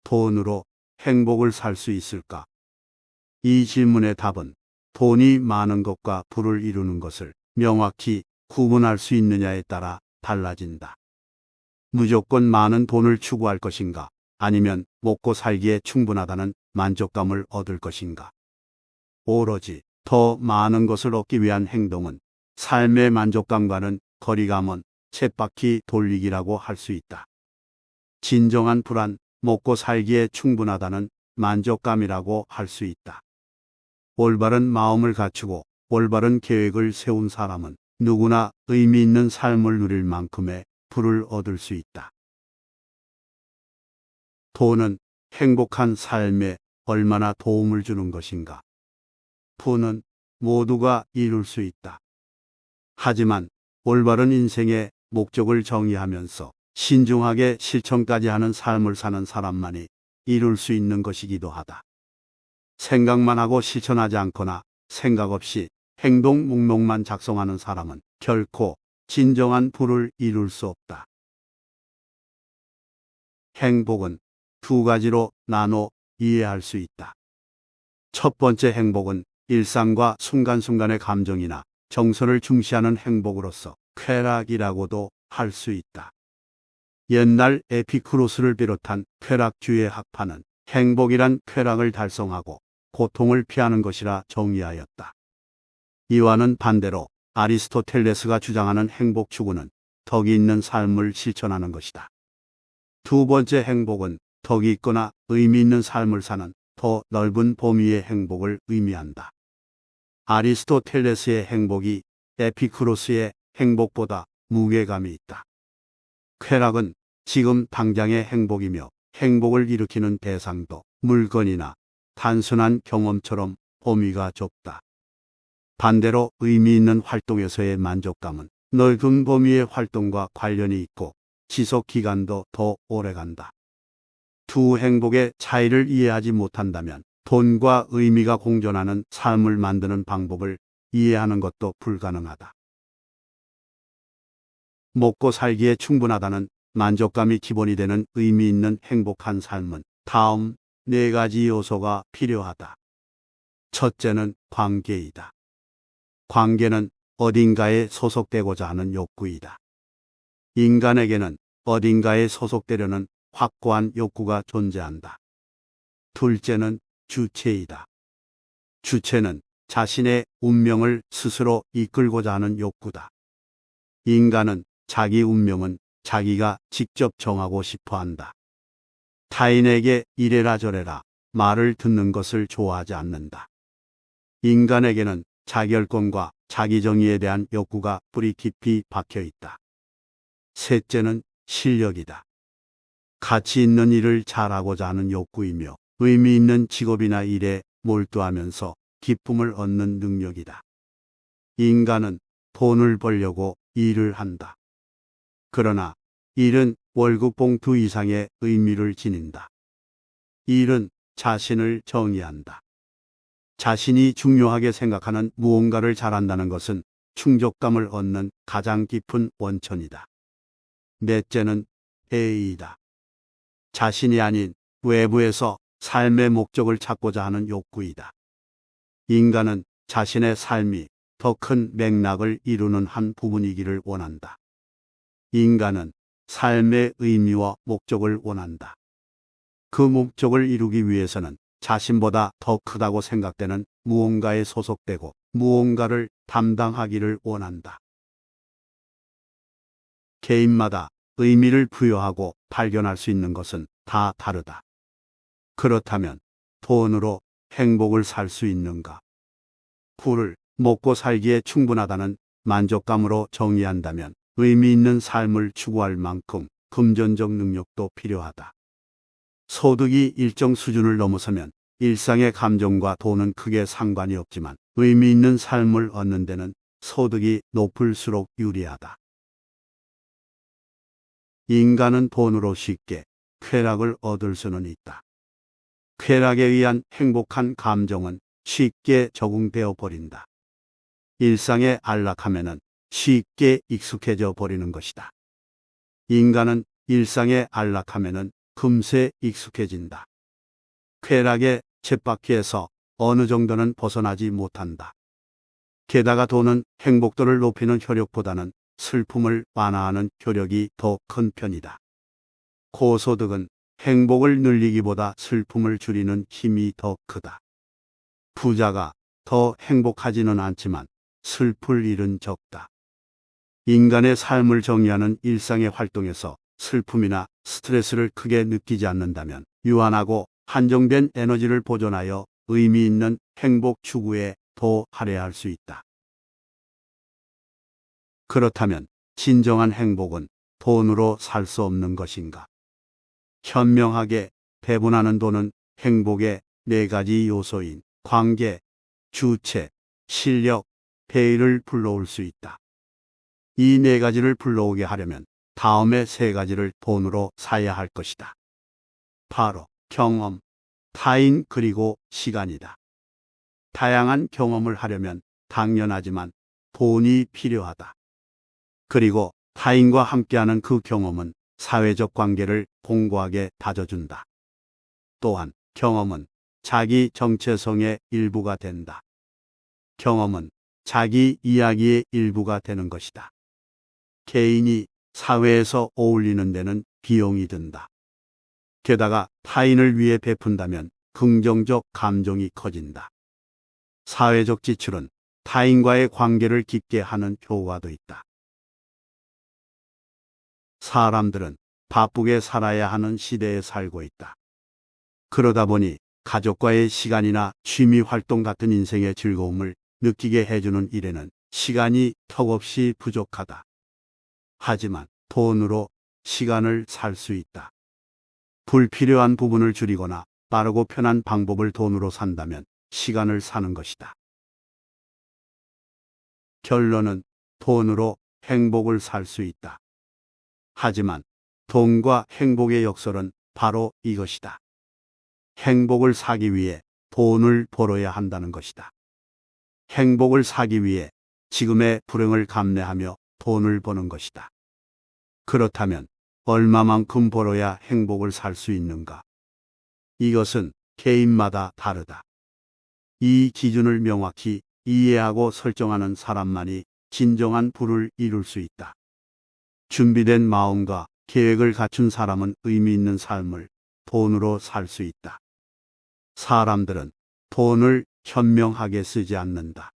돈으로 행복을 살 수 있을까? 이 질문의 답은 돈이 많은 것과 부를 이루는 것을 명확히 구분할 수 있느냐에 따라 달라진다. 무조건 많은 돈을 추구할 것인가? 아니면 먹고 살기에 충분하다는 만족감을 얻을 것인가? 오로지 더 많은 것을 얻기 위한 행동은 삶의 만족감과는 거리가 먼 쳇바퀴 돌리기라고 할 수 있다. 진정한 불안, 먹고 살기에 충분하다는 만족감이라고 할 수 있다. 올바른 마음을 갖추고 올바른 계획을 세운 사람은 누구나 의미 있는 삶을 누릴 만큼의 부를 얻을 수 있다. 돈은 행복한 삶에 얼마나 도움을 주는 것인가? 부는 모두가 이룰 수 있다. 하지만 올바른 인생의 목적을 정의하면서 신중하게 실천까지 하는 삶을 사는 사람만이 이룰 수 있는 것이기도 하다. 생각만 하고 실천하지 않거나 생각 없이 행동 목록만 작성하는 사람은 결코 진정한 부를 이룰 수 없다. 행복은 두 가지로 나눠 이해할 수 있다. 첫 번째 행복은 일상과 순간순간의 감정이나 정서를 중시하는 행복으로서 쾌락이라고도 할 수 있다. 옛날 에피쿠로스를 비롯한 쾌락주의 학파는 행복이란 쾌락을 달성하고 고통을 피하는 것이라 정의하였다. 이와는 반대로 아리스토텔레스가 주장하는 행복 추구는 덕이 있는 삶을 실천하는 것이다. 두 번째 행복은 덕이 있거나 의미 있는 삶을 사는 더 넓은 범위의 행복을 의미한다. 아리스토텔레스의 행복이 에피쿠로스의 행복보다 무게감이 있다. 쾌락은 지금 당장의 행복이며 행복을 일으키는 대상도 물건이나 단순한 경험처럼 범위가 좁다. 반대로 의미 있는 활동에서의 만족감은 넓은 범위의 활동과 관련이 있고 지속 기간도 더 오래간다. 두 행복의 차이를 이해하지 못한다면 돈과 의미가 공존하는 삶을 만드는 방법을 이해하는 것도 불가능하다. 먹고 살기에 충분하다는 만족감이 기본이 되는 의미 있는 행복한 삶은 다음 네 가지 요소가 필요하다. 첫째는 관계이다. 관계는 어딘가에 소속되고자 하는 욕구이다. 인간에게는 어딘가에 소속되려는 확고한 욕구가 존재한다. 둘째는 주체이다. 주체는 자신의 운명을 스스로 이끌고자 하는 욕구다. 인간은 자기 운명은 자기가 직접 정하고 싶어 한다. 타인에게 이래라 저래라 말을 듣는 것을 좋아하지 않는다. 인간에게는 자결권과 자기 정의에 대한 욕구가 뿌리 깊이 박혀 있다. 셋째는 실력이다. 가치 있는 일을 잘하고자 하는 욕구이며 의미 있는 직업이나 일에 몰두하면서 기쁨을 얻는 능력이다. 인간은 돈을 벌려고 일을 한다. 그러나 일은 월급 봉투 이상의 의미를 지닌다. 일은 자신을 정의한다. 자신이 중요하게 생각하는 무언가를 잘한다는 것은 충족감을 얻는 가장 깊은 원천이다. 넷째는 애이다. 자신이 아닌 외부에서 삶의 목적을 찾고자 하는 욕구이다. 인간은 자신의 삶이 더 큰 맥락을 이루는 한 부분이기를 원한다. 인간은 삶의 의미와 목적을 원한다. 그 목적을 이루기 위해서는 자신보다 더 크다고 생각되는 무언가에 소속되고 무언가를 담당하기를 원한다. 개인마다 의미를 부여하고 발견할 수 있는 것은 다 다르다. 그렇다면 돈으로 행복을 살 수 있는가? 부를 먹고 살기에 충분하다는 만족감으로 정의한다면 의미 있는 삶을 추구할 만큼 금전적 능력도 필요하다. 소득이 일정 수준을 넘어서면 일상의 감정과 돈은 크게 상관이 없지만 의미 있는 삶을 얻는 데는 소득이 높을수록 유리하다. 인간은 돈으로 쉽게 쾌락을 얻을 수는 있다. 쾌락에 의한 행복한 감정은 쉽게 적응되어 버린다. 일상의 안락함에는 쉽게 익숙해져 버리는 것이다. 인간은 일상의 안락함에는 금세 익숙해진다. 쾌락의 쳇바퀴에서 어느 정도는 벗어나지 못한다. 게다가 돈은 행복도를 높이는 효력보다는 슬픔을 완화하는 효력이 더 큰 편이다. 고소득은 행복을 늘리기보다 슬픔을 줄이는 힘이 더 크다. 부자가 더 행복하지는 않지만 슬플 일은 적다. 인간의 삶을 정의하는 일상의 활동에서 슬픔이나 스트레스를 크게 느끼지 않는다면 유한하고 한정된 에너지를 보존하여 의미 있는 행복 추구에 더 할애할 수 있다. 그렇다면 진정한 행복은 돈으로 살 수 없는 것인가? 현명하게 배분하는 돈은 행복의 4가지 요소인 관계, 주체, 실력, 배의를 불러올 수 있다. 이 4가지를 불러오게 하려면 다음의 3가지를 돈으로 사야 할 것이다. 바로 경험, 타인 그리고 시간이다. 다양한 경험을 하려면 당연하지만 돈이 필요하다. 그리고 타인과 함께하는 그 경험은 사회적 관계를 공고하게 다져준다. 또한 경험은 자기 정체성의 일부가 된다. 경험은 자기 이야기의 일부가 되는 것이다. 개인이 사회에서 어울리는 데는 비용이 든다. 게다가 타인을 위해 베푼다면 긍정적 감정이 커진다. 사회적 지출은 타인과의 관계를 깊게 하는 효과도 있다. 사람들은 바쁘게 살아야 하는 시대에 살고 있다. 그러다 보니 가족과의 시간이나 취미 활동 같은 인생의 즐거움을 느끼게 해주는 일에는 시간이 턱없이 부족하다. 하지만 돈으로 시간을 살 수 있다. 불필요한 부분을 줄이거나 빠르고 편한 방법을 돈으로 산다면 시간을 사는 것이다. 결론은 돈으로 행복을 살 수 있다. 하지만 돈과 행복의 역설은 바로 이것이다. 행복을 사기 위해 돈을 벌어야 한다는 것이다. 행복을 사기 위해 지금의 불행을 감내하며 돈을 버는 것이다. 그렇다면 얼마만큼 벌어야 행복을 살 수 있는가? 이것은 개인마다 다르다. 이 기준을 명확히 이해하고 설정하는 사람만이 진정한 부를 이룰 수 있다. 준비된 마음과 계획을 갖춘 사람은 의미 있는 삶을 돈으로 살 수 있다. 사람들은 돈을 현명하게 쓰지 않는다.